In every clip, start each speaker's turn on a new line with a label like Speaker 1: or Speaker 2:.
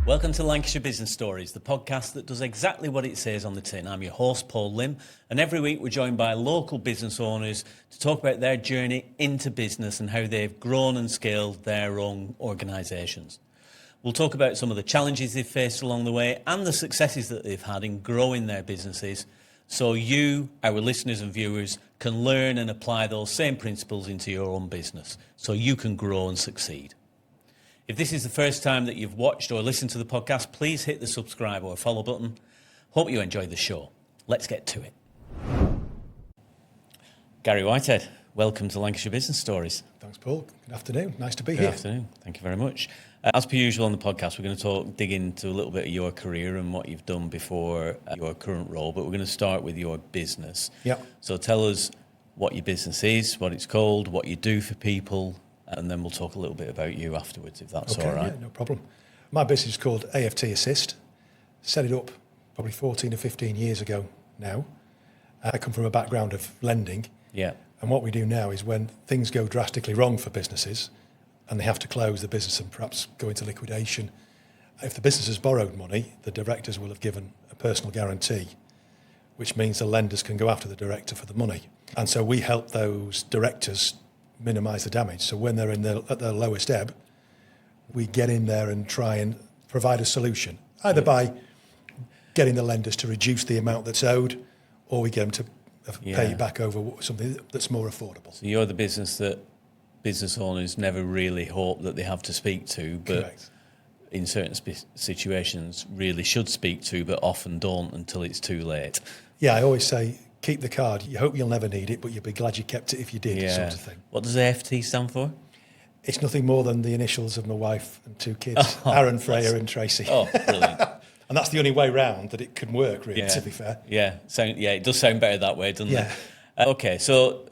Speaker 1: Welcome to Lancashire Business Stories, the podcast that does exactly what it says on the tin. I'm your host, Paul Lim, and every week we're joined by local business owners to talk about their journey into business and how they've grown and scaled their own organisations. We'll talk about some of the challenges they've faced along the way and the successes that they've had in growing their businesses, so you, our listeners and viewers, can learn and apply those same principles into your own business, so you can grow and succeed. If this is the first time that you've watched or listened to the podcast, please hit the subscribe or follow button. Hope you enjoyed the show. Let's get to it. Gary Whitehead, welcome to Lancashire Business Stories.
Speaker 2: Thanks, Paul. Good afternoon. Nice to be
Speaker 1: here. Good afternoon. Thank you very much. As per usual on the podcast, we're going to dig into a little bit of your career and what you've done before your current role, but we're going to start with your business.
Speaker 2: Yeah.
Speaker 1: So tell us what your business is, what it's called, what you do for people, and then we'll talk a little bit about you afterwards, if that's all right.
Speaker 2: Yeah, no problem. My business is called AFT Assist. Set it up probably 14 or 15 years ago now. I come from a background of lending.
Speaker 1: Yeah.
Speaker 2: And what we do now is when things go drastically wrong for businesses and they have to close the business and perhaps go into liquidation, if the business has borrowed money, the directors will have given a personal guarantee, which means the lenders can go after the director for the money. And so we help those directors minimise the damage. So when they're at their lowest ebb, we get in there and try and provide a solution, either by getting the lenders to reduce the amount that's owed, or we get them to pay you back over something that's more affordable.
Speaker 1: So you're the business that business owners never really hope that they have to speak to, but
Speaker 2: Correct.
Speaker 1: In certain situations really should speak to, but often don't until it's too late.
Speaker 2: Yeah, I always say, keep the card. You hope you'll never need it, but you'll be glad you kept it if you did, sort of thing.
Speaker 1: What does AFT stand for?
Speaker 2: It's nothing more than the initials of my wife and two kids, Aaron, Freya and Tracy.
Speaker 1: Oh, brilliant.
Speaker 2: And that's the only way round that it can work, really, to be fair.
Speaker 1: Yeah, it does sound better that way, doesn't it? Okay, so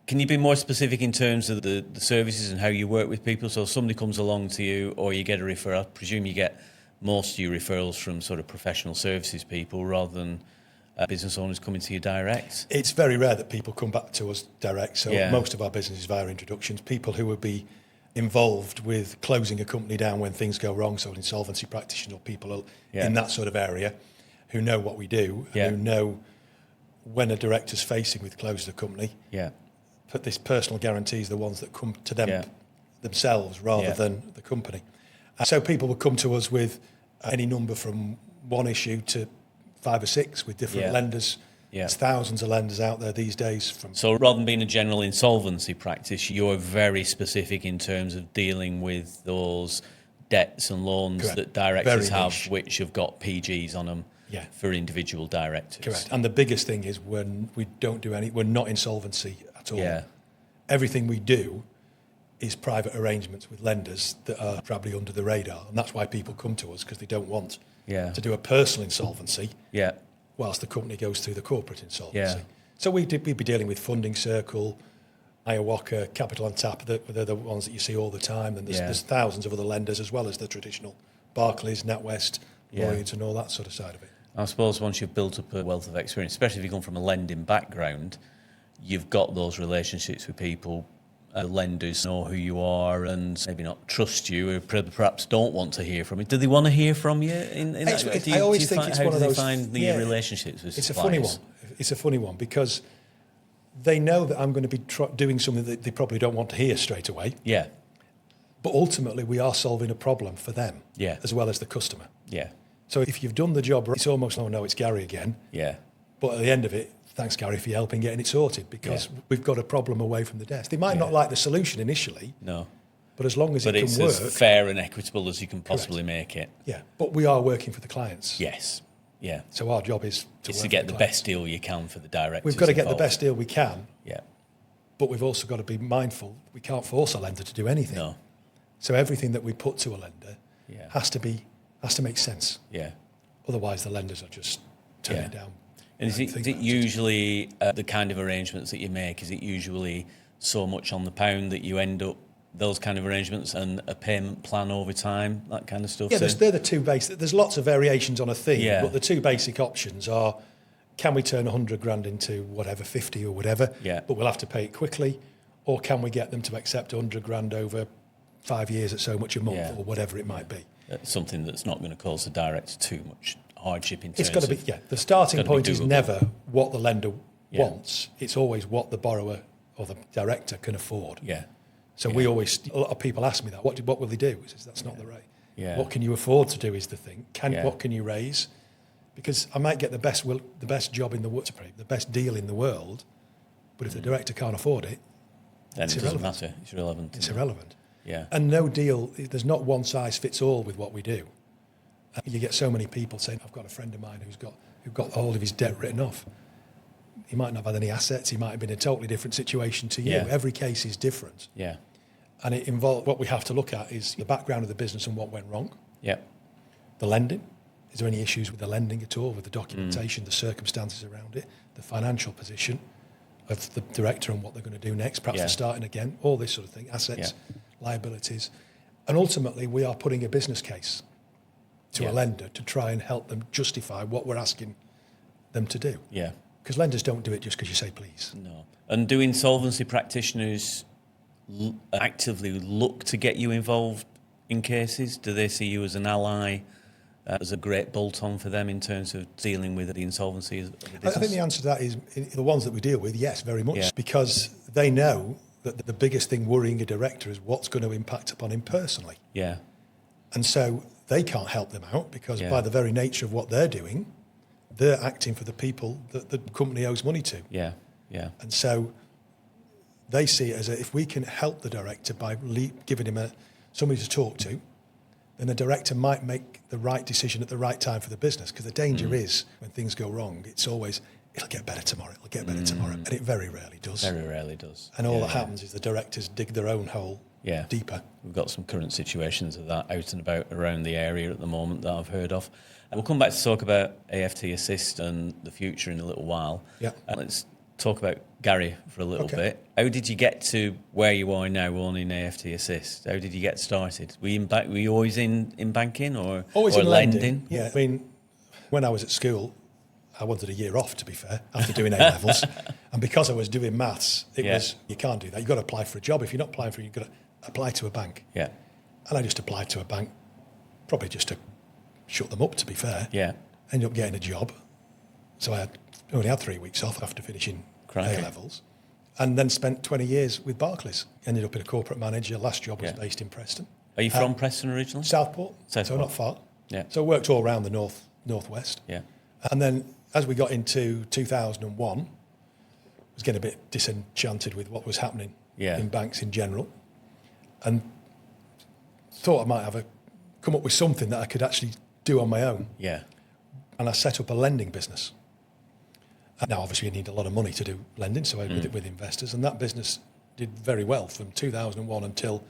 Speaker 1: can you be more specific in terms of the services and how you work with people? So if somebody comes along to you or you get a referral, I presume you get most of your referrals from sort of professional services people rather than business owners coming to you direct?
Speaker 2: It's very rare that people come back to us direct, so most of our business is via introductions. People who would be involved with closing a company down when things go wrong, so an insolvency practitioner or people in that sort of area who know what we do and who know when a director's facing with closing a company. Put this personal guarantees the ones that come to them themselves rather than the company. So people will come to us with any number from one issue to 5 or 6 with different lenders. There's thousands of lenders out there these days.
Speaker 1: So rather than being a general insolvency practice, you're very specific in terms of dealing with those debts and loans that directors have, which have got PGs on them for individual directors.
Speaker 2: Correct. And the biggest thing is when we don't do we're not insolvency at all. Everything we do is private arrangements with lenders that are probably under the radar. And that's why people come to us, because they don't want to do a personal insolvency whilst the company goes through the corporate insolvency. So we'd be dealing with Funding Circle, Iowaka, Capital on Tap. They're the ones that you see all the time. And there's thousands of other lenders as well as the traditional Barclays, NatWest, Lloyds and all that sort of side of it.
Speaker 1: I suppose once you've built up a wealth of experience, especially if you come from a lending background, you've got those relationships with people. Lenders know who you are and maybe not trust you, or perhaps don't want to hear from you. Do they want to hear from you?
Speaker 2: I always think it's one of those.
Speaker 1: How do they find the relationships with suppliers?
Speaker 2: It's a funny one. It's a funny one because they know that I'm going to be doing something that they probably don't want to hear straight away. But ultimately, we are solving a problem for them as well as the customer. So if you've done the job, it's almost, oh no, it's Gary again. But at the end of it, thanks, Gary, for your help in getting it sorted, because we've got a problem away from the desk. They might not like the solution initially. But as long as it can work. But it's
Speaker 1: as fair and equitable as you can possibly make it.
Speaker 2: But we are working for the clients. So our job is
Speaker 1: to get the best deal you can for the directors.
Speaker 2: We've got to get the best deal we can.
Speaker 1: Yeah.
Speaker 2: But we've also got to be mindful. We can't force a lender to do anything.
Speaker 1: No.
Speaker 2: So everything that we put to a lender has to make sense.
Speaker 1: Yeah.
Speaker 2: Otherwise, the lenders are just turning it down.
Speaker 1: And is it usually the kind of arrangements that you make? Is it usually so much on the pound that you end up those kind of arrangements and a payment plan over time, that kind of stuff?
Speaker 2: Yeah, they're the two basic. There's lots of variations on a theme, but the two basic options are: can we turn 100 grand into whatever, 50 or whatever, but we'll have to pay it quickly, or can we get them to accept 100 grand over 5 years at so much a month or whatever it might be?
Speaker 1: something that's not going to cause the director too much hardship in terms
Speaker 2: It's got to be, the starting point is never what the lender wants. It's always what the borrower or the director can afford.
Speaker 1: Yeah.
Speaker 2: So a lot of people ask me that, what will they do? I says, that's not the right.
Speaker 1: Yeah.
Speaker 2: What can you afford to do is the thing. What can you raise? Because I might get the best job in the world, the best deal in the world, but if the director can't afford it,
Speaker 1: then it doesn't matter. It's irrelevant.
Speaker 2: It's irrelevant.
Speaker 1: Yeah.
Speaker 2: And no deal, there's not one size fits all with what we do. You get so many people saying, I've got a friend of mine who got all of his debt written off. He might not have had any assets. He might have been in a totally different situation to you.
Speaker 1: Yeah.
Speaker 2: Every case is different.
Speaker 1: Yeah.
Speaker 2: And it involves, what we have to look at is the background of the business and what went wrong.
Speaker 1: Yeah.
Speaker 2: The lending. Is there any issues with the lending at all, with the documentation, the circumstances around it, the financial position of the director and what they're going to do next, perhaps they're starting again, all this sort of thing, assets, liabilities. And ultimately, we are putting a business case to a lender to try and help them justify what we're asking them to do.
Speaker 1: Yeah.
Speaker 2: Because lenders don't do it just because you say please.
Speaker 1: No. And do insolvency practitioners actively look to get you involved in cases? Do they see you as an ally, as a great bolt-on for them in terms of dealing with the insolvency of the business?
Speaker 2: I think the answer to that is, the ones that we deal with, yes, very much. Because they know that the biggest thing worrying a director is what's going to impact upon him personally.
Speaker 1: Yeah.
Speaker 2: And so they can't help them out because by the very nature of what they're doing, they're acting for the people that the company owes money to.
Speaker 1: Yeah, yeah.
Speaker 2: And so they see it as if we can help the director by giving him somebody to talk to, then the director might make the right decision at the right time for the business. Because the danger is when things go wrong, it's always, it'll get better tomorrow, it'll get better tomorrow. And it very rarely does.
Speaker 1: Very rarely does.
Speaker 2: And all that happens is the directors dig their own hole deeper.
Speaker 1: We've got some current situations of that out and about around the area at the moment that I've heard of. And we'll come back to talk about AFT Assist and the future in a little while.
Speaker 2: Yeah.
Speaker 1: Let's talk about Gary for a little bit. How did you get to where you are now owning AFT Assist? How did you get started? Were you always in banking or
Speaker 2: always
Speaker 1: or
Speaker 2: in
Speaker 1: lending?
Speaker 2: Yeah, I mean, when I was at school, I wanted a year off, to be fair, after doing A-levels. And because I was doing maths, it was, you can't do that. You've got to apply for a job. If you're not applying for it, you've got to apply to a bank.
Speaker 1: Yeah.
Speaker 2: And I just applied to a bank, probably just to shut them up, to be fair.
Speaker 1: Yeah.
Speaker 2: Ended up getting a job. So I only had 3 weeks off after finishing A-levels. And then spent 20 years with Barclays. Ended up in a corporate manager. Last job was based in Preston.
Speaker 1: Are you from Preston originally?
Speaker 2: Southport. So not far.
Speaker 1: Yeah.
Speaker 2: So I worked all around the northwest.
Speaker 1: Yeah.
Speaker 2: And then as we got into 2001, I was getting a bit disenchanted with what was happening in banks in general, and thought I might have come up with something that I could actually do on my own.
Speaker 1: Yeah.
Speaker 2: And I set up a lending business. Now, obviously, you need a lot of money to do lending, so I did it with investors, and that business did very well from 2001 until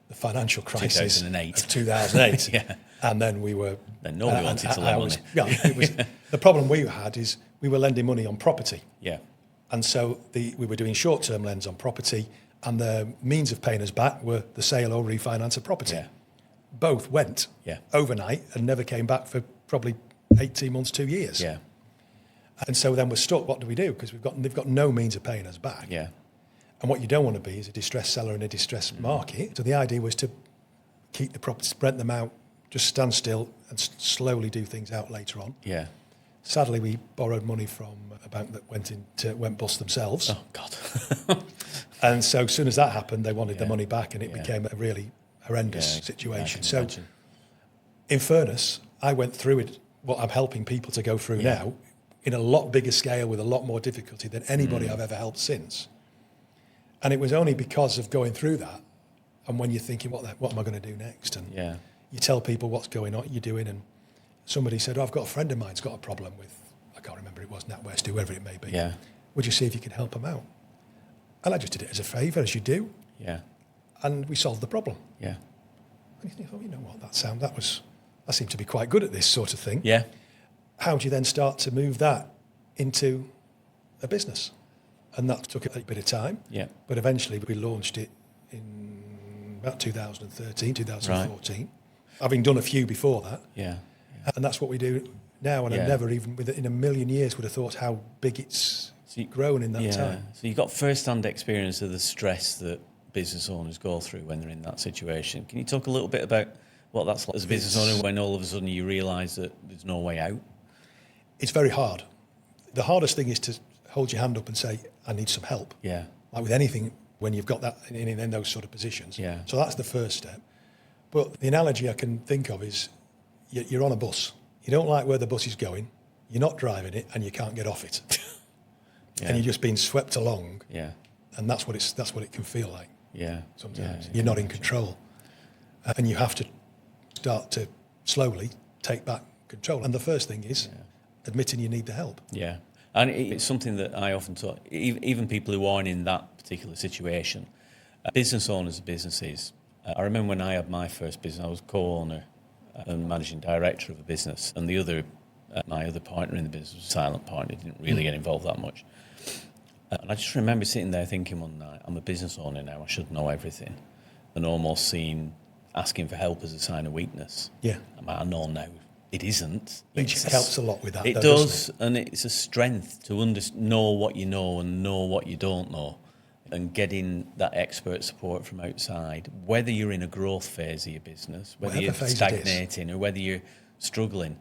Speaker 2: the financial crisis
Speaker 1: 2008.
Speaker 2: of 2008.
Speaker 1: Yeah.
Speaker 2: And then we were...
Speaker 1: Then nobody wanted to lend money.
Speaker 2: It was, the problem we had is we were lending money on property.
Speaker 1: Yeah.
Speaker 2: And so we were doing short-term lends on property, and the means of paying us back were the sale or refinance of property.
Speaker 1: Yeah.
Speaker 2: Both went overnight and never came back for probably 18 months, 2 years.
Speaker 1: Yeah.
Speaker 2: And so then we're stuck. What do we do? Because they've got no means of paying us back.
Speaker 1: Yeah.
Speaker 2: And what you don't want to be is a distressed seller in a distressed market. So the idea was to keep the properties, rent them out, just stand still and slowly do things out later on.
Speaker 1: Yeah.
Speaker 2: Sadly, we borrowed money from a bank that went bust themselves.
Speaker 1: Oh, God.
Speaker 2: And so as soon as that happened, they wanted the money back, and it became a really horrendous situation. So
Speaker 1: imagine.
Speaker 2: In fairness, I went through it, what I'm helping people to go through now, in a lot bigger scale with a lot more difficulty than anybody I've ever helped since. And it was only because of going through that, and when you're thinking, what am I going to do next? And you tell people what's going on, you're doing, and somebody said, I've got a friend of mine's got a problem with, I can't remember, it was NatWest, whoever it may be.
Speaker 1: Yeah.
Speaker 2: Would you see if you could help them out? And I just did it as a favour, as you do.
Speaker 1: Yeah.
Speaker 2: And we solved the problem.
Speaker 1: Yeah.
Speaker 2: And you thought, you know what, I seem to be quite good at this sort of thing.
Speaker 1: Yeah.
Speaker 2: How do you then start to move that into a business? And that took a bit of time.
Speaker 1: Yeah.
Speaker 2: But eventually we launched it in about 2013, 2014. Right. Having done a few before that.
Speaker 1: Yeah.
Speaker 2: And that's what we do now. And I never even, in a million years, would have thought how big it's grown in that time.
Speaker 1: So you've got first-hand experience of the stress that business owners go through when they're in that situation. Can you talk a little bit about what that's like as a business owner when all of a sudden you realise that there's no way out?
Speaker 2: It's very hard. The hardest thing is to hold your hand up and say, I need some help.
Speaker 1: Yeah.
Speaker 2: Like with anything, when you've got that in those sort of positions.
Speaker 1: Yeah.
Speaker 2: So that's the first step. But the analogy I can think of is you're on a bus. You don't like where the bus is going. You're not driving it and you can't get off it.
Speaker 1: Yeah.
Speaker 2: And you're just being swept along.
Speaker 1: Yeah.
Speaker 2: And that's what it can feel like.
Speaker 1: Yeah.
Speaker 2: Sometimes
Speaker 1: Yeah,
Speaker 2: you're not in control. And you have to start to slowly take back control. And the first thing is admitting you need the help.
Speaker 1: Yeah. And it's something that I often talk, even people who aren't in that particular situation, business owners of businesses. I remember when I had my first business, I was co-owner and managing director of a business, and my other partner in the business was a silent partner, didn't really get involved that much. And I just remember sitting there thinking one night, I'm a business owner now, I should know everything, and almost asking for help as a sign of weakness.
Speaker 2: Yeah.
Speaker 1: I know now it isn't.
Speaker 2: It helps a lot with that.
Speaker 1: It does, and it's a strength to know what you know and know what you don't know, and getting that expert support from outside, whether you're in a growth phase of your business, whether you're stagnating or whether you're struggling.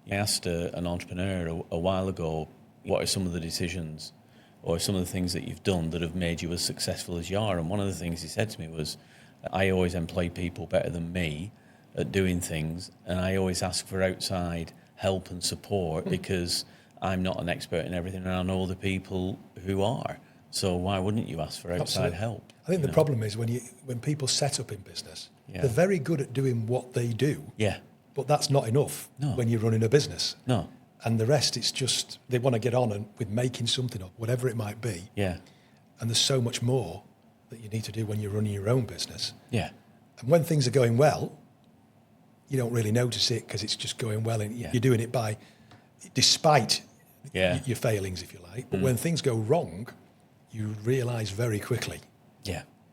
Speaker 1: I asked an entrepreneur a while ago, what are some of the decisions or some of the things that you've done that have made you as successful as you are? And one of the things he said to me was, I always employ people better than me at doing things, and I always ask for outside help and support because I'm not an expert in everything and I know other people who are. So why wouldn't you ask for outside help?
Speaker 2: I think the problem is when people set up in business, they're very good at doing what they do.
Speaker 1: Yeah.
Speaker 2: But that's not enough when you're running a business.
Speaker 1: No.
Speaker 2: And the rest, it's just they want to get on with making something up, whatever it might be.
Speaker 1: Yeah.
Speaker 2: And there's so much more that you need to do when you're running your own business.
Speaker 1: Yeah.
Speaker 2: And when things are going well, you don't really notice it because it's just going well, and you're doing it despite your failings, if you like. But when things go wrong, you realise very quickly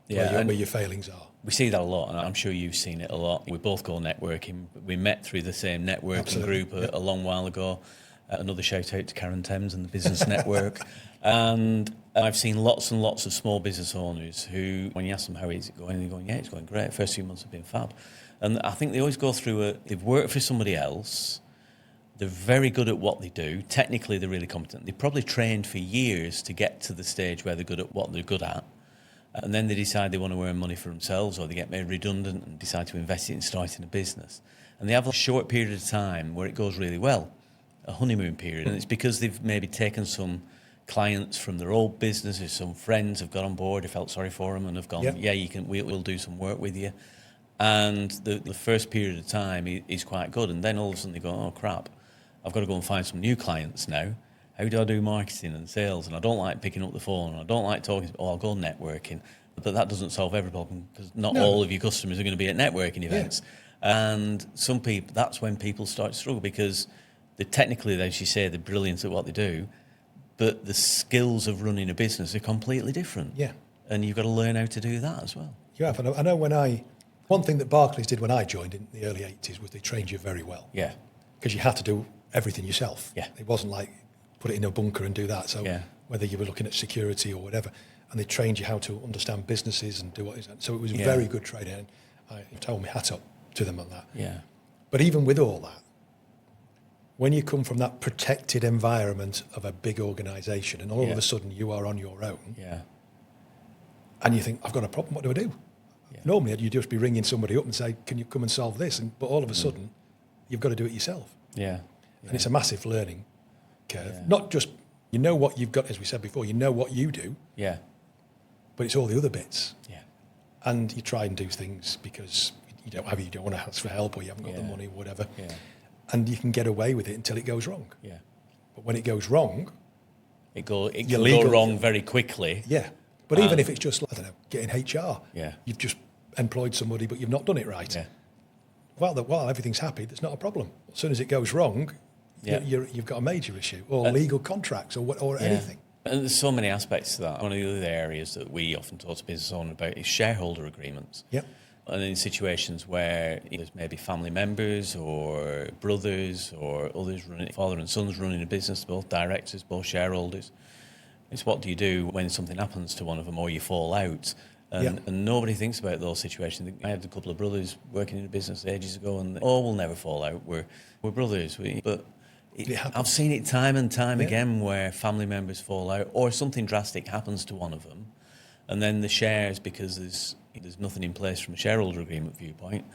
Speaker 2: where your failings are.
Speaker 1: We see that a lot, and I'm sure you've seen it a lot. We both go networking. We met through the same networking group a long while ago. Another shout out to Karen Thames and the Business Network. And I've seen lots and lots of small business owners who, when you ask them how is it going, they're going, yeah, it's going great. First few months have been fab. And I think they always go through they've worked for somebody else. They're very good at what they do. Technically, they're really competent. They probably trained for years to get to the stage where they're good at what they're good at. And then they decide they want to earn money for themselves, or they get made redundant and decide to invest it in starting a business. And they have a short period of time where it goes really well, a honeymoon period. And it's because they've maybe taken some clients from their old business, or some friends have got on board, have felt sorry for them and have gone, we'll do some work with you. And the first period of time is quite good. And then all of a sudden they go, oh, crap, I've got to go and find some new clients now. How do I do marketing and sales? And I don't like picking up the phone, and I don't like talking. I'll go networking. But that doesn't solve every problem, because not all of your customers are going to be at networking events. Yeah. And some people, that's when people start to struggle, because technically, as you say, they're brilliant at what they do, but the skills of running a business are completely different.
Speaker 2: Yeah.
Speaker 1: And you've got to learn how to do that as well.
Speaker 2: You have. I know one thing that Barclays did when I joined in the early 80s was they trained you very well.
Speaker 1: Yeah.
Speaker 2: Because you had to do everything yourself.
Speaker 1: Yeah.
Speaker 2: It wasn't like put it in a bunker and do that. So whether you were looking at security or whatever, and they trained you how to understand businesses and do what is that. So it was very good training, and I told my hat up to them on that.
Speaker 1: Yeah.
Speaker 2: But even with all that, when you come from that protected environment of a big organisation, and all of a sudden you are on your own, and you think, I've got a problem, what do I do? Yeah. Normally you'd just be ringing somebody up and say, can you come and solve this? But all of a sudden, you've got to do it yourself.
Speaker 1: Yeah.
Speaker 2: And it's a massive learning curve. Yeah. Not just, you know what you've got, as we said before, you know what you do.
Speaker 1: Yeah.
Speaker 2: But it's all the other bits.
Speaker 1: Yeah.
Speaker 2: And you try and do things because you don't want to ask for help, or you haven't got the money or whatever. Yeah. And you can get away with it until it goes wrong.
Speaker 1: Yeah.
Speaker 2: But when it goes wrong,
Speaker 1: it can go wrong very quickly.
Speaker 2: Yeah. But even if it's just, I don't know, getting HR.
Speaker 1: Yeah.
Speaker 2: You've just employed somebody, but you've not done it right.
Speaker 1: Yeah.
Speaker 2: While everything's happy, there's not a problem. As soon as it goes wrong, you've got a major issue, or legal contracts, or anything.
Speaker 1: And there's so many aspects to that. One of the other areas that we often talk to business owners about is shareholder agreements.
Speaker 2: Yeah.
Speaker 1: And in situations where there's maybe family members or brothers or others father and sons running a business, both directors, both shareholders, it's what do you do when something happens to one of them or you fall out? And nobody thinks about those situations. I had a couple of brothers working in a business ages ago, and we'll never fall out. We're brothers. I've seen it time and time again where family members fall out, or something drastic happens to one of them, and then the shares, because there's nothing in place from a shareholder agreement viewpoint,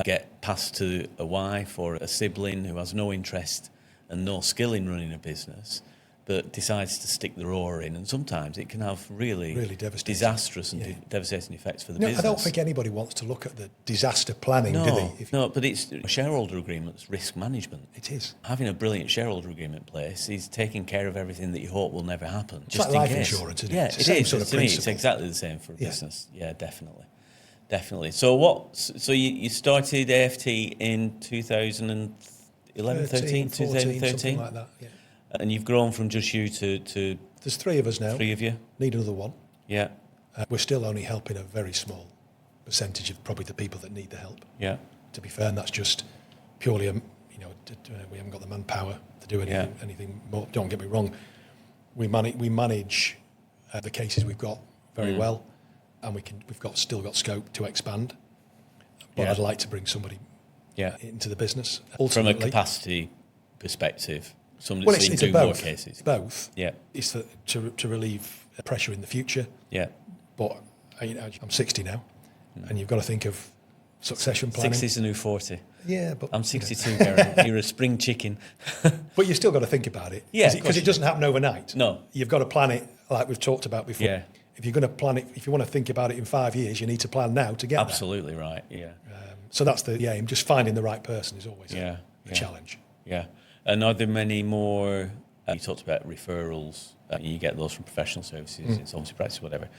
Speaker 1: get passed to a wife or a sibling who has no interest and no skill in running a business, but decides to stick the roar in, and sometimes it can have really devastating, disastrous and devastating effects for the business.
Speaker 2: I don't think anybody wants to look at the disaster planning, do they?
Speaker 1: No, but it's shareholder agreements, risk management.
Speaker 2: It is.
Speaker 1: Having a brilliant shareholder agreement in place is taking care of everything that you hope will never happen.
Speaker 2: It's just like life insurance, isn't it?
Speaker 1: Yeah,
Speaker 2: it's the same sort of
Speaker 1: to me,
Speaker 2: principle.
Speaker 1: it's exactly the same for a business. Yeah, definitely. So you started AFT in 2011, 13, 2013?
Speaker 2: Something like that, yeah.
Speaker 1: And you've grown from just you to
Speaker 2: There's 3 of us now.
Speaker 1: 3 of you?
Speaker 2: Need another one.
Speaker 1: Yeah.
Speaker 2: We're still only helping a very small percentage of probably the people that need the help.
Speaker 1: Yeah.
Speaker 2: To be fair, and that's just purely, we haven't got the manpower to do anything more. Don't get me wrong. We manage the cases we've got very well, and still got scope to expand. But I'd like to bring somebody into the business. Ultimately,
Speaker 1: from a capacity perspective.
Speaker 2: It's
Speaker 1: do
Speaker 2: both.
Speaker 1: More cases.
Speaker 2: It's both.
Speaker 1: Yeah.
Speaker 2: It's to relieve pressure in the future.
Speaker 1: Yeah.
Speaker 2: But I'm 60 now, and you've got to think of succession planning.
Speaker 1: 60 is the new 40.
Speaker 2: Yeah, but
Speaker 1: I'm 62, Gary. You're a spring chicken.
Speaker 2: But you've still got to think about it.
Speaker 1: Yeah,
Speaker 2: because it doesn't happen overnight. No. You've got to plan it like we've talked about before. Yeah. If you're going to plan it, if you want to think about it in 5 years, you need to plan now to get there.
Speaker 1: Absolutely right. Yeah.
Speaker 2: So that's the aim. Just finding the right person is always a challenge.
Speaker 1: Yeah. And are there many more? You talked about referrals. You get those from professional services, insolvency practice, whatever.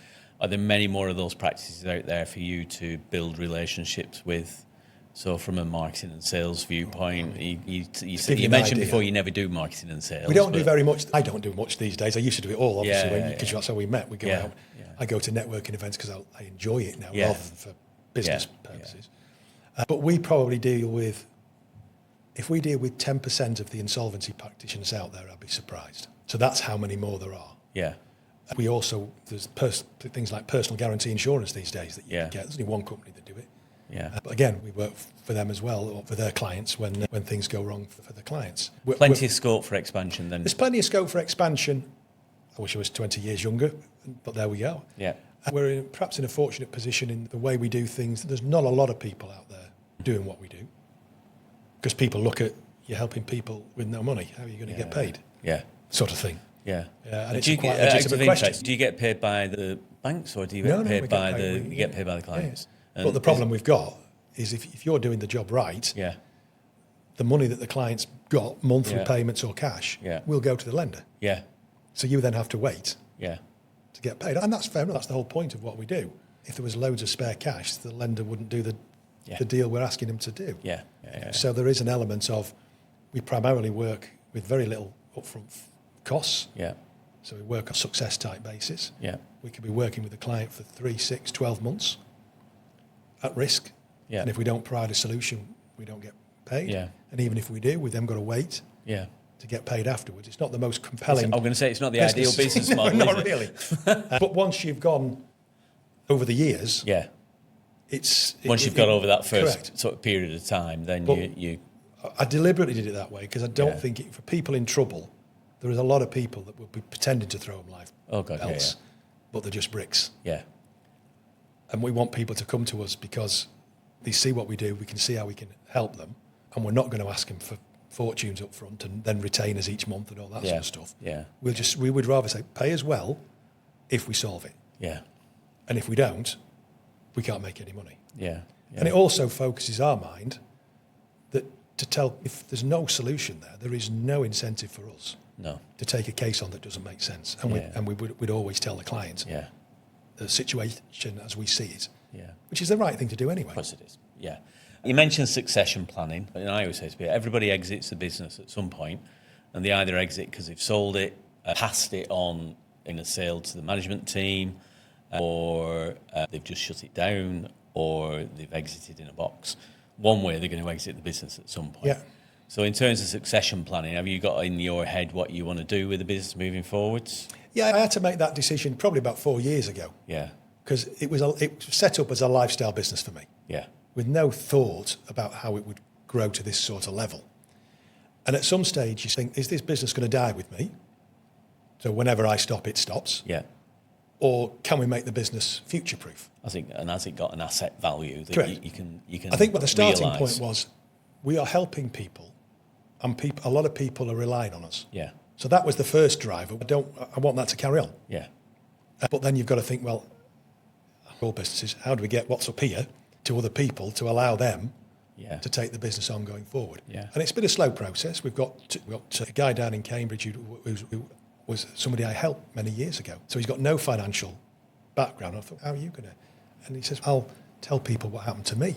Speaker 1: Are there many more of those practices out there for you to build relationships with? So from a marketing and sales viewpoint, you mentioned before you never do marketing and sales.
Speaker 2: We don't do very much. I don't do much these days. I used to do it all, obviously, because that's how we met. We go out. Yeah. I go to networking events because I enjoy it now rather than for business purposes. But we probably deal with, if we deal with 10% of the insolvency practitioners out there, I'd be surprised. So that's how many more there are.
Speaker 1: Yeah.
Speaker 2: We also, there's things like personal guarantee insurance these days that you can get. There's only one company that do it.
Speaker 1: Yeah.
Speaker 2: But again, we work for them as well, or for their clients when things go wrong for the clients.
Speaker 1: Plenty of scope for expansion then.
Speaker 2: There's plenty of scope for expansion. I wish I was 20 years younger, but there we go.
Speaker 1: Yeah.
Speaker 2: We're perhaps in a fortunate position in the way we do things. There's not a lot of people out there doing what we do. Because people look at, you're helping people with no money. How are you going to get paid?
Speaker 1: Yeah.
Speaker 2: Sort of thing.
Speaker 1: Yeah.
Speaker 2: And it's quite a legitimate question.
Speaker 1: Do you get paid by the banks or do you get paid by the clients?
Speaker 2: Yeah. But the problem we've got is if you're doing the job right, the money that the client's got, monthly payments or cash, will go to the lender.
Speaker 1: Yeah.
Speaker 2: So you then have to wait to get paid. And that's fair enough. That's the whole point of what we do. If there was loads of spare cash, the lender wouldn't do the deal we're asking them to do.
Speaker 1: Yeah.
Speaker 2: So there is an element of, we primarily work with very little upfront costs.
Speaker 1: Yeah.
Speaker 2: So we work on a success type basis.
Speaker 1: Yeah.
Speaker 2: We could be working with the client for 3, 6, 12 months at risk.
Speaker 1: Yeah.
Speaker 2: And if we don't provide a solution, we don't get paid.
Speaker 1: Yeah.
Speaker 2: And even if we do, we've then got to wait to get paid afterwards. It's not the most compelling.
Speaker 1: I'm going to say it's not the ideal business model.
Speaker 2: No, not really. But once you've gone over the years,
Speaker 1: once you've got over that first
Speaker 2: correct.
Speaker 1: sort of period of time, then you.
Speaker 2: I deliberately did it that way because I don't think for people in trouble, there is a lot of people that will be pretending to throw them life belts, but they're just bricks.
Speaker 1: Yeah.
Speaker 2: And we want people to come to us because they see what we do, we can see how we can help them, and we're not going to ask them for fortunes up front and then retainers each month and all that sort of stuff.
Speaker 1: Yeah.
Speaker 2: We would rather say pay us well if we solve it.
Speaker 1: Yeah.
Speaker 2: And if we don't, we can't make any money.
Speaker 1: Yeah.
Speaker 2: And it also focuses our mind that to tell if there's no solution there is no incentive for us to take a case on that doesn't make sense. And we'd always tell the client the situation as we see it, which is the right thing to do anyway.
Speaker 1: Of course it is, yeah. You mentioned succession planning, and I always say to people, everybody exits the business at some point, and they either exit because they've sold it, passed it on in a sale to the management team, or they've just shut it down, or they've exited in a box. One way they're going to exit the business at some point.
Speaker 2: Yeah.
Speaker 1: So in terms of succession planning, have you got in your head what you want to do with the business moving forwards?
Speaker 2: Yeah, I had to make that decision probably about 4 years ago.
Speaker 1: Yeah.
Speaker 2: because it was set up as a lifestyle business for me.
Speaker 1: Yeah.
Speaker 2: With no thought about how it would grow to this sort of level. And at some stage you think, is this business going to die with me? So whenever I stop, it stops.
Speaker 1: Yeah.
Speaker 2: Or can we make the business future-proof?
Speaker 1: I think, and has it got an asset value that you can
Speaker 2: I think what the starting
Speaker 1: realise.
Speaker 2: point was, we are helping people, and a lot of people are relying on us.
Speaker 1: Yeah.
Speaker 2: So that was the first driver. I want that to carry on.
Speaker 1: Yeah.
Speaker 2: But then you've got to think, well, all businesses, how do we get what's up here to other people to allow them to take the business on going forward?
Speaker 1: Yeah.
Speaker 2: And it's been a slow process. We've got a guy down in Cambridge who was somebody I helped many years ago. So he's got no financial background. I thought, how are you going to? And he says, I'll tell people what happened to me.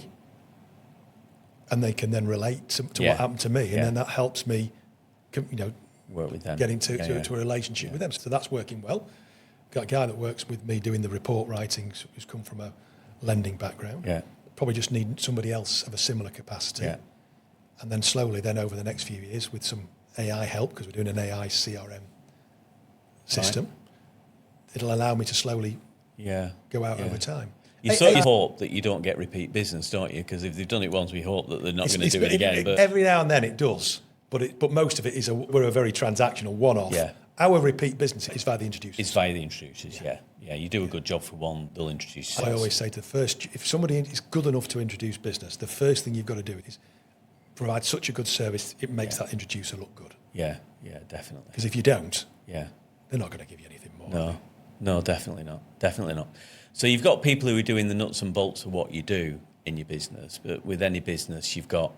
Speaker 2: And they can then relate to what happened to me. And then that helps me,
Speaker 1: work with them.
Speaker 2: Get into a relationship with them. So that's working well. Got a guy that works with me doing the report writing who's come from a lending background.
Speaker 1: Yeah.
Speaker 2: Probably just need somebody else of a similar capacity.
Speaker 1: Yeah.
Speaker 2: And then slowly then over the next few years with some AI help, because we're doing an AI CRM system, it'll allow me to slowly go out over time.
Speaker 1: You sort of hope that you don't get repeat business, don't you? Because if they've done it once, we hope that they're not going to do it again. But
Speaker 2: every now and then it does. But most of it is we're a very transactional one-off.
Speaker 1: Yeah.
Speaker 2: Our repeat business is via the introducers.
Speaker 1: It's via the introducers, yeah. You do a good job for one, they'll introduce you.
Speaker 2: I always say if somebody is good enough to introduce business, the first thing you've got to do is provide such a good service, it makes that introducer look good.
Speaker 1: Yeah, definitely.
Speaker 2: Because if you don't,
Speaker 1: they're
Speaker 2: not going to give you anything more.
Speaker 1: No, definitely not. So you've got people who are doing the nuts and bolts of what you do in your business, but with any business, you've got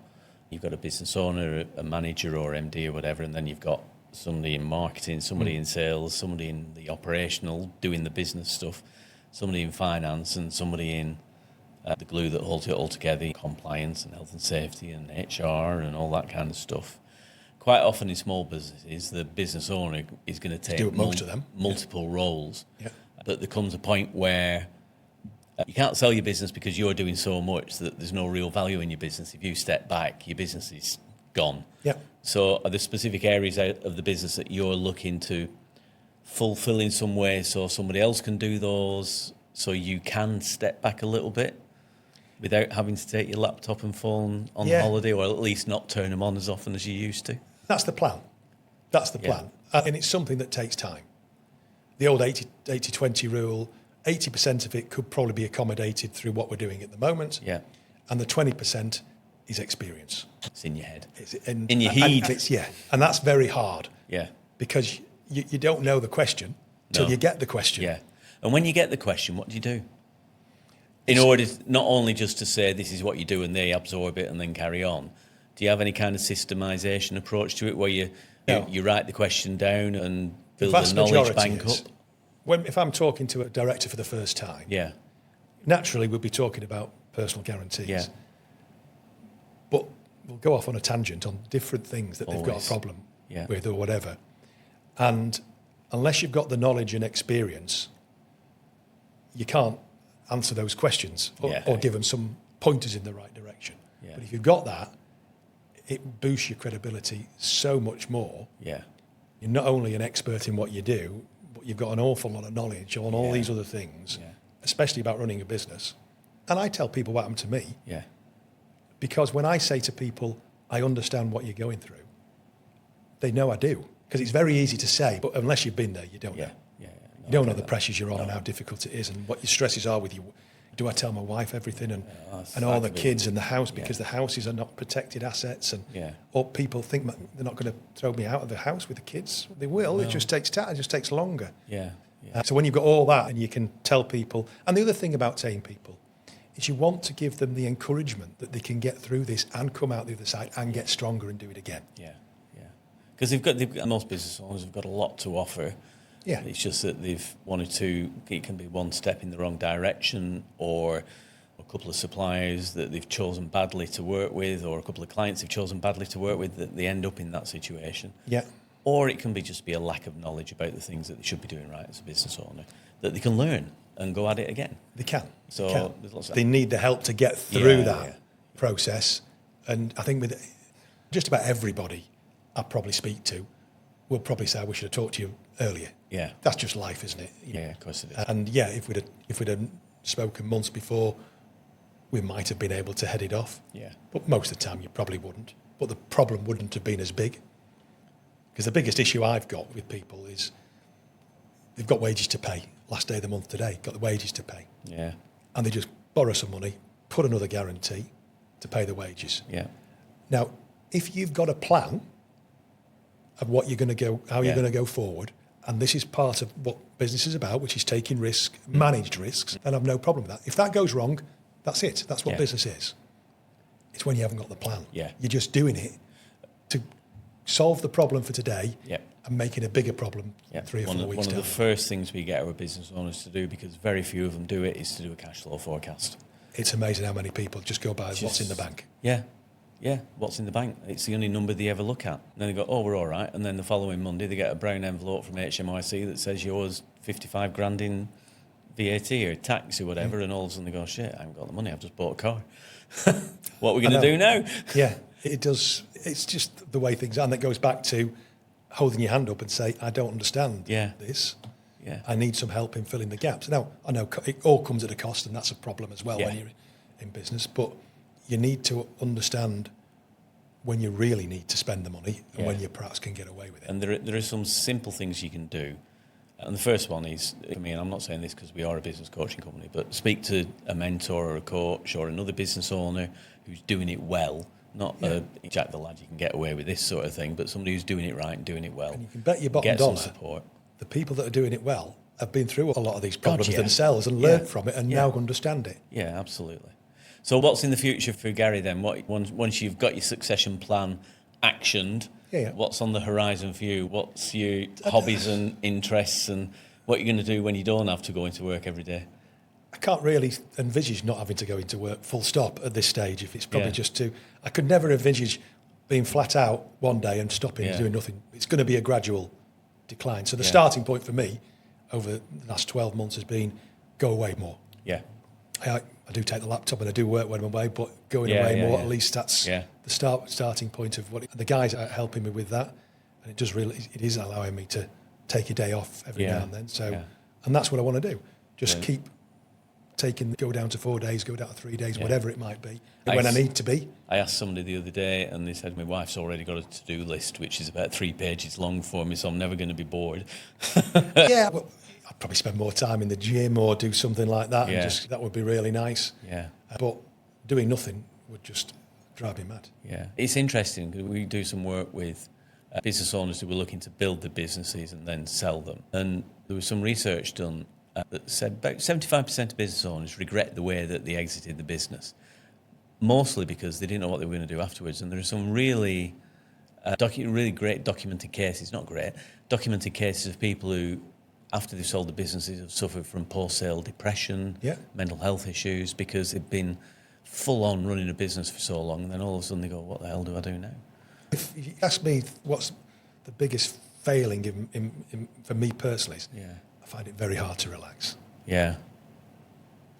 Speaker 1: a business owner, a manager or MD or whatever, and then you've got somebody in marketing, somebody in sales, somebody in the operational, doing the business stuff, somebody in finance, and somebody in the glue that holds it all together, compliance and health and safety and HR and all that kind of stuff. Quite often in small businesses, the business owner is going to take
Speaker 2: most of them.
Speaker 1: multiple roles. Yeah. But there comes a point where you can't sell your business because you're doing so much that there's no real value in your business. If you step back, your business is gone.
Speaker 2: Yeah.
Speaker 1: So are there specific areas of the business that you're looking to fulfill in some way so somebody else can do those, so you can step back a little bit without having to take your laptop and phone on holiday, or at least not turn them on as often as you used to?
Speaker 2: That's the plan. And it's something that takes time. The old 80-20 rule, 80% of it could probably be accommodated through what we're doing at the moment.
Speaker 1: Yeah.
Speaker 2: And the 20% is experience.
Speaker 1: It's in your head.
Speaker 2: It's
Speaker 1: in your head.
Speaker 2: And that's very hard.
Speaker 1: Yeah.
Speaker 2: Because you don't know the question till you get the question.
Speaker 1: Yeah. And when you get the question, what do you do? In order not only just to say this is what you do and they absorb it and then carry on, do you have any kind of systemization approach to it where you write the question down and build a knowledge bank up?
Speaker 2: If I'm talking to a director for the first time, naturally we'll be talking about personal guarantees.
Speaker 1: Yeah.
Speaker 2: But we'll go off on a tangent on different things that they've got a problem with or whatever. And unless you've got the knowledge and experience, you can't answer those questions or give them some pointers in the right direction. Yeah. But if you've got that, it boosts your credibility so much more.
Speaker 1: Yeah.
Speaker 2: You're not only an expert in what you do, but you've got an awful lot of knowledge on all these other things, especially about running a business. And I tell people what happened to me.
Speaker 1: Yeah.
Speaker 2: Because when I say to people, I understand what you're going through, they know I do. Because it's very easy to say, but unless you've been there, you don't know. No, you don't know the pressures you're on and how difficult it is and what your stresses are with you. Do I tell my wife everything and all the kids and the house because the houses are not protected assets or people think they're not going to throw me out of the house with the kids? They will. No. It just takes time. It just takes longer.
Speaker 1: Yeah.
Speaker 2: So when you've got all that and you can tell people, and the other thing about telling people is you want to give them the encouragement that they can get through this and come out the other side and get stronger and do it again.
Speaker 1: Yeah. Because they've got most business owners have got a lot to offer.
Speaker 2: Yeah.
Speaker 1: It's just that they've wanted to, it can be one step in the wrong direction, or a couple of suppliers that they've chosen badly to work with, or a couple of clients they've chosen badly to work with, that they end up in that situation.
Speaker 2: Yeah.
Speaker 1: Or it can be just be a lack of knowledge about the things that they should be doing right as a business owner, that they can learn and go at it again.
Speaker 2: They can.
Speaker 1: So there's lots of
Speaker 2: they need the help to get through that process. And I think with just about everybody I probably speak to, will probably say, "We should have talked to you earlier."
Speaker 1: Yeah.
Speaker 2: That's just life, isn't it?
Speaker 1: Yeah, of course it is.
Speaker 2: And yeah, if we'd have spoken months before, we might have been able to head it off.
Speaker 1: Yeah.
Speaker 2: But most of the time, you probably wouldn't. But the problem wouldn't have been as big. Because the biggest issue I've got with people is they've got wages to pay. Last day of the month today, got the wages to pay.
Speaker 1: Yeah.
Speaker 2: And they just borrow some money, put another guarantee to pay the wages.
Speaker 1: Yeah.
Speaker 2: Now, if you've got a plan of what you're going to go, how you're going to go forward, and this is part of what business is about, which is taking risk, managed risks, then I've no problem with that. If that goes wrong, that's it. That's what business is. It's when you haven't got the plan.
Speaker 1: Yeah.
Speaker 2: You're just doing it to solve the problem for today and making a bigger problem 3 or 4 weeks down.
Speaker 1: One of the first things we get our business owners to do, because very few of them do it, is to do a cash flow forecast.
Speaker 2: It's amazing how many people just go by what's in the bank.
Speaker 1: Yeah. Yeah, what's in the bank? It's the only number they ever look at. And then they go, oh, we're all right. And then the following Monday, they get a brown envelope from HMRC that says yours 55 grand in VAT or tax or whatever. And all of a sudden they go, shit, I haven't got the money. I've just bought a car. What are we going to do now?
Speaker 2: Yeah, it does. It's just the way things are. And that goes back to holding your hand up and say, I don't understand this.
Speaker 1: Yeah.
Speaker 2: I need some help in filling the gaps. Now, I know it all comes at a cost, and that's a problem as well when you're in business. But you need to understand when you really need to spend the money and when you perhaps can get away with it.
Speaker 1: And there are some simple things you can do. And the first one is, for me, and I'm not saying this because we are a business coaching company, but speak to a mentor or a coach or another business owner who's doing it well. Not Jack the lad, you can get away with this sort of thing, but somebody who's doing it right and doing it well.
Speaker 2: And you can bet your bottom
Speaker 1: get
Speaker 2: dollar,
Speaker 1: some support.
Speaker 2: The people that are doing it well have been through a lot of these problems themselves and learned from it and now understand it.
Speaker 1: Yeah, absolutely. So what's in the future for Gary then? Once you've got your succession plan actioned, what's on the horizon for you? What's your hobbies and interests, and what you're going to do when you don't have to go into work every day?
Speaker 2: I can't really envisage not having to go into work full stop at this stage. If it's probably just too, I could never envisage being flat out one day and stopping and doing nothing. It's going to be a gradual decline. So the starting point for me over the last 12 months has been go away more.
Speaker 1: Yeah.
Speaker 2: I do take the laptop and I do work when I'm away, but going away more, at least that's the starting point of what the guys are helping me with that. And it is allowing me to take a day off every now and then. So, and that's what I want to do. Just keep go down to 4 days, go down to 3 days, whatever it might be, when I need to be.
Speaker 1: I asked somebody the other day and they said my wife's already got a to-do list, which is about 3 pages long for me, so I'm never going to be bored.
Speaker 2: Well, I'd probably spend more time in the gym or do something like that. And that would be really nice.
Speaker 1: Yeah.
Speaker 2: But doing nothing would just drive me mad.
Speaker 1: Yeah. It's interesting because we do some work with business owners who were looking to build the businesses and then sell them. And there was some research done that said about 75% of business owners regret the way that they exited the business, mostly because they didn't know what they were going to do afterwards. And there are some really great documented cases, documented cases of people who, after they've sold the businesses, have suffered from post-sale depression, mental health issues, because they've been full on running a business for so long, and then all of a sudden they go, what the hell do I do now?
Speaker 2: If you ask me what's the biggest failing for me personally, I find it very hard to relax.
Speaker 1: Yeah.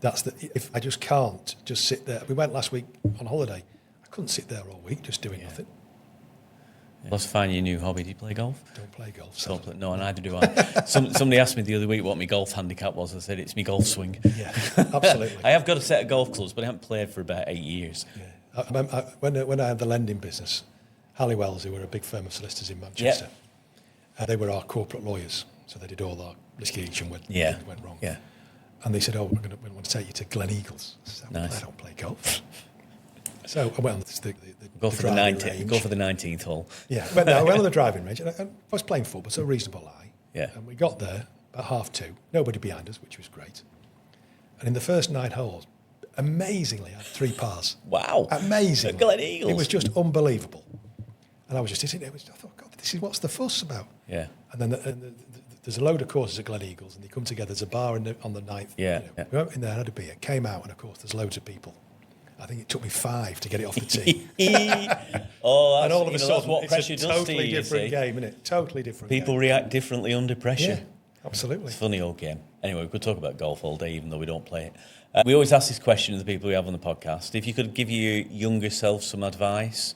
Speaker 2: If I just can't just sit there. We went last week on holiday. I couldn't sit there all week just doing nothing.
Speaker 1: Let's find your new hobby. Do you play golf?
Speaker 2: Don't play golf.
Speaker 1: No, neither do I. Somebody asked me the other week what my golf handicap was. I said it's my golf swing.
Speaker 2: Yeah, absolutely.
Speaker 1: I have got a set of golf clubs, but I haven't played for about 8 years.
Speaker 2: Yeah. When I had the lending business, Halliwells, who were a big firm of solicitors in Manchester, they were our corporate lawyers. So they did all our litigation when things went wrong. Yeah. And they said, we want to take you to Glen Eagles. So nice. I don't play golf. So I went on the
Speaker 1: Go for the 19th hole.
Speaker 2: Yeah, I went on the driving range, and I was playing football, so a reasonable lie.
Speaker 1: Yeah.
Speaker 2: And we got there about 2:30, nobody behind us, which was great. And in the first 9 holes, amazingly, I had 3 pars.
Speaker 1: Wow.
Speaker 2: Amazing.
Speaker 1: Glen Eagles.
Speaker 2: It was just unbelievable. And I was just sitting there, I thought, God, this is what's the fuss about?
Speaker 1: Yeah.
Speaker 2: And then there's a load of courses at Glen Eagles, and they come together. There's a bar on the 9th.
Speaker 1: Yeah.
Speaker 2: We went in there, had a beer, came out, and of course, there's loads of people. I think it took me 5 to get it off the tee.
Speaker 1: And all of a sudden, what pressure does to you.
Speaker 2: It's a totally different game, isn't it? Totally different.
Speaker 1: People react differently under pressure.
Speaker 2: Yeah, absolutely.
Speaker 1: It's a funny old game. Anyway, we could talk about golf all day, even though we don't play it. We always ask this question to the people we have on the podcast. If you could give your younger self some advice,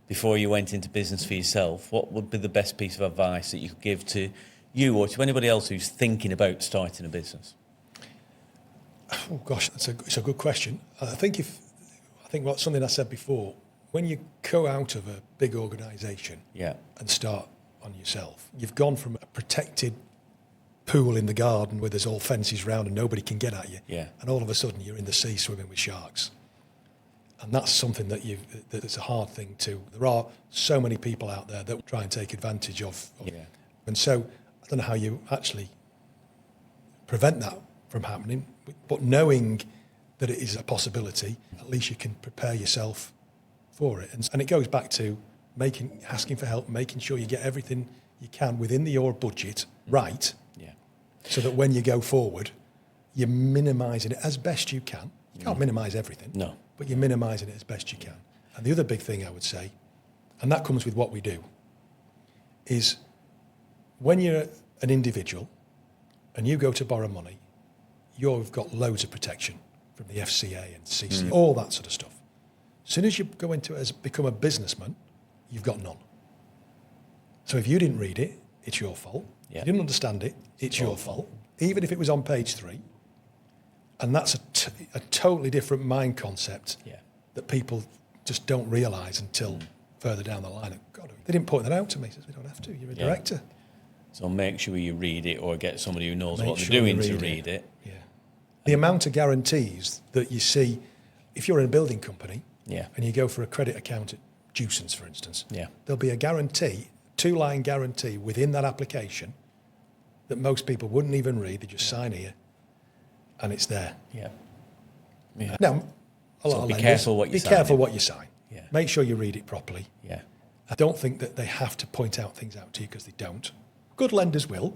Speaker 1: before you went into business for yourself, what would be the best piece of advice that you could give to you or to anybody else who's thinking about starting a business?
Speaker 2: Oh gosh, it's a good question. I think what something I said before, when you go out of a big organisation and start on yourself, you've gone from a protected pool in the garden where there's all fences round and nobody can get at you, and all of a sudden you're in the sea swimming with sharks. And that's something that's a hard thing to. There are so many people out there that try and take advantage of. And so I don't know how you actually prevent that from happening, but knowing that it is a possibility, at least you can prepare yourself for it. And it goes back to asking for help, making sure you get everything you can within your budget right, so that when you go forward, you're minimising it as best you can. You can't minimise everything, but you're minimising it as best you can. And the other big thing I would say, and that comes with what we do, is when you're an individual and you go to borrow money, you've got loads of protection from the FCA and CC, all that sort of stuff. As soon as you go into it as become a businessman, you've got none. So if you didn't read it, it's your fault. If you didn't understand it, it's your fault. Even if it was on page 3. And that's a totally different mind concept that people just don't realise until further down the line. God, they didn't point that out to me. Says, we don't have to. You're a director.
Speaker 1: So make sure you read it, or get somebody who knows what they're doing to read it.
Speaker 2: The amount of guarantees that you see, if you're in a building company and you go for a credit account at Jewson's, for instance, there'll be a guarantee, 2-line guarantee within that application that most people wouldn't even read. They just sign here, and it's there. Now,
Speaker 1: Be careful what you sign.
Speaker 2: Make sure you read it properly. I don't think that they have to point out things out to you, because they don't. Good lenders will,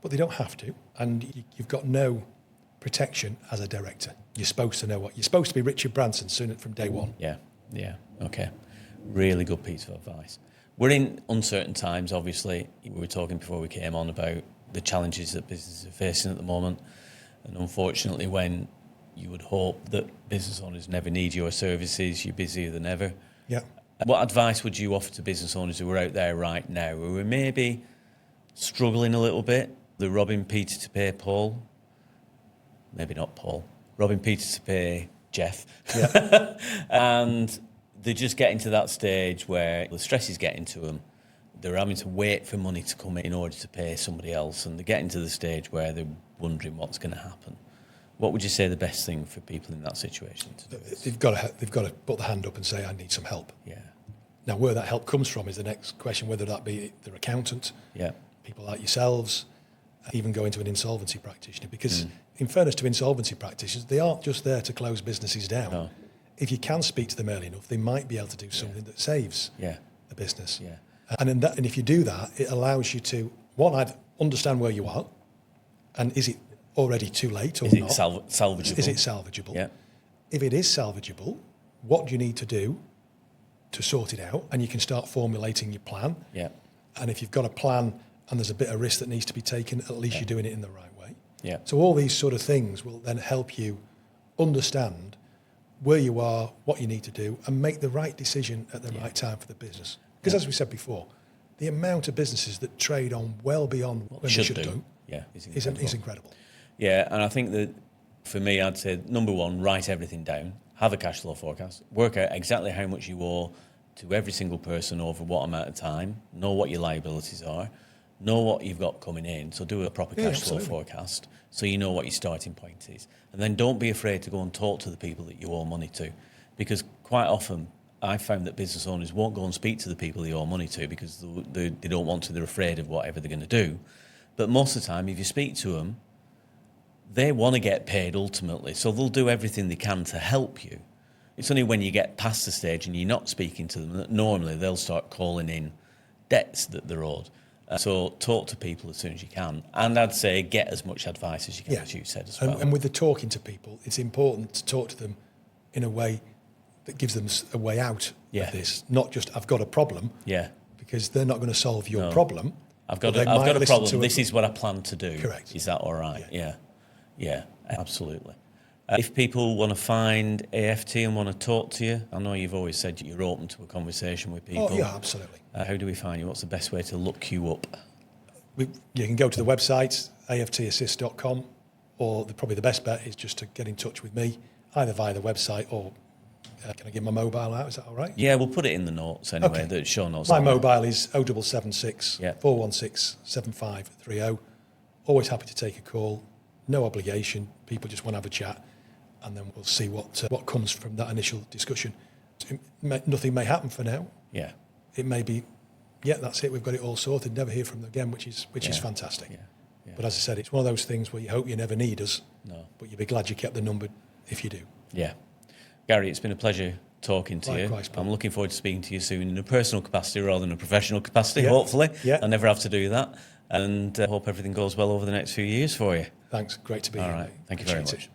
Speaker 2: but they don't have to. And you've got no protection as a director. You're supposed to know you're supposed to be Richard Branson soon from day one.
Speaker 1: Okay. Really good piece of advice. We're in uncertain times, obviously. We were talking before we came on about the challenges that businesses are facing at the moment. And unfortunately, when you would hope that business owners never need your services, you're busier than ever. What advice would you offer to business owners who are out there right now, who are maybe struggling a little bit? They're robbing Peter to pay Paul. Maybe not Paul. Robbing Peter to pay Jeff. And they're just getting to that stage where the stress is getting to them. They're having to wait for money to come in order to pay somebody else, and they're getting to the stage where they're wondering what's going to happen. What would you say the best thing for people in that situation to do is?
Speaker 2: They've got to put the hand up and say, I need some help. Now, where that help comes from is the next question, whether that be their accountant, people like yourselves, even going to an insolvency practitioner. Because in fairness to insolvency practitioners, they aren't just there to close businesses down.
Speaker 1: No.
Speaker 2: If you can speak to them early enough, they might be able to do something that saves the business. And if you do that, it allows you to, I'd understand where you are, and is it already too late or not?
Speaker 1: Is it salvageable?
Speaker 2: Is it salvageable? If it is salvageable, what do you need to do to sort it out? And you can start formulating your plan. And if you've got a plan and there's a bit of risk that needs to be taken, at least you're doing it in the right way. So all these sort of things will then help you understand where you are, what you need to do, and make the right decision at the right time for the business. Because as we said before, the amount of businesses that trade on well beyond what they should do is incredible.
Speaker 1: And I think that for me, I'd say, number one, write everything down, have a cash flow forecast, work out exactly how much you owe to every single person over what amount of time, know what your liabilities are, know what you've got coming in, so do a proper cash flow forecast so you know what your starting point is. And then don't be afraid to go and talk to the people that you owe money to, because quite often I've found that business owners won't go and speak to the people they owe money to because they don't want to, they're afraid of whatever they're going to do. But most of the time, if you speak to them, they want to get paid ultimately, so they'll do everything they can to help you. It's only when you get past the stage and you're not speaking to them that normally they'll start calling in debts that they're owed. So talk to people as soon as you can. And I'd say get as much advice as you can, as you said as well.
Speaker 2: And with the talking to people, it's important to talk to them in a way that gives them a way out of this. Not just, I've got a problem, because they're not going to solve your problem.
Speaker 1: I've got a problem. This is what I plan to do.
Speaker 2: Correct.
Speaker 1: Is that all right? Yeah, absolutely. If people want to find AFT and want to talk to you, I know you've always said you're open to a conversation with people.
Speaker 2: Oh, yeah, absolutely.
Speaker 1: How do we find you? What's the best way to look you up?
Speaker 2: You can go to the website, aftassist.com, or probably the best bet is just to get in touch with me, either via the website or can I give my mobile out? Is that all right?
Speaker 1: Yeah, we'll put it in the notes anyway,
Speaker 2: Okay.
Speaker 1: the show notes.
Speaker 2: My mobile is 0776
Speaker 1: Yeah.
Speaker 2: 416 7530. Always happy to take a call, no obligation. People just want to have a chat, and then we'll see what comes from that initial discussion. Nothing may happen for now.
Speaker 1: Yeah.
Speaker 2: It may be, yeah, that's it, we've got it all sorted, never hear from them again, which is fantastic.
Speaker 1: Yeah. Yeah.
Speaker 2: But as I said, it's one of those things where you hope you never need us,
Speaker 1: No.
Speaker 2: but you'll be glad you kept the number if you do.
Speaker 1: Yeah. Gary, it's been a pleasure talking to
Speaker 2: Likewise,
Speaker 1: you.
Speaker 2: Paul.
Speaker 1: I'm looking forward to speaking to you soon in a personal capacity rather than a professional capacity,
Speaker 2: Yeah.
Speaker 1: hopefully.
Speaker 2: Yeah.
Speaker 1: I never have to do that. And I hope everything goes well over the next few years for you.
Speaker 2: Thanks, great to be
Speaker 1: All
Speaker 2: here.
Speaker 1: right.
Speaker 2: Mate.
Speaker 1: Thank you very
Speaker 2: Appreciate
Speaker 1: much.
Speaker 2: it.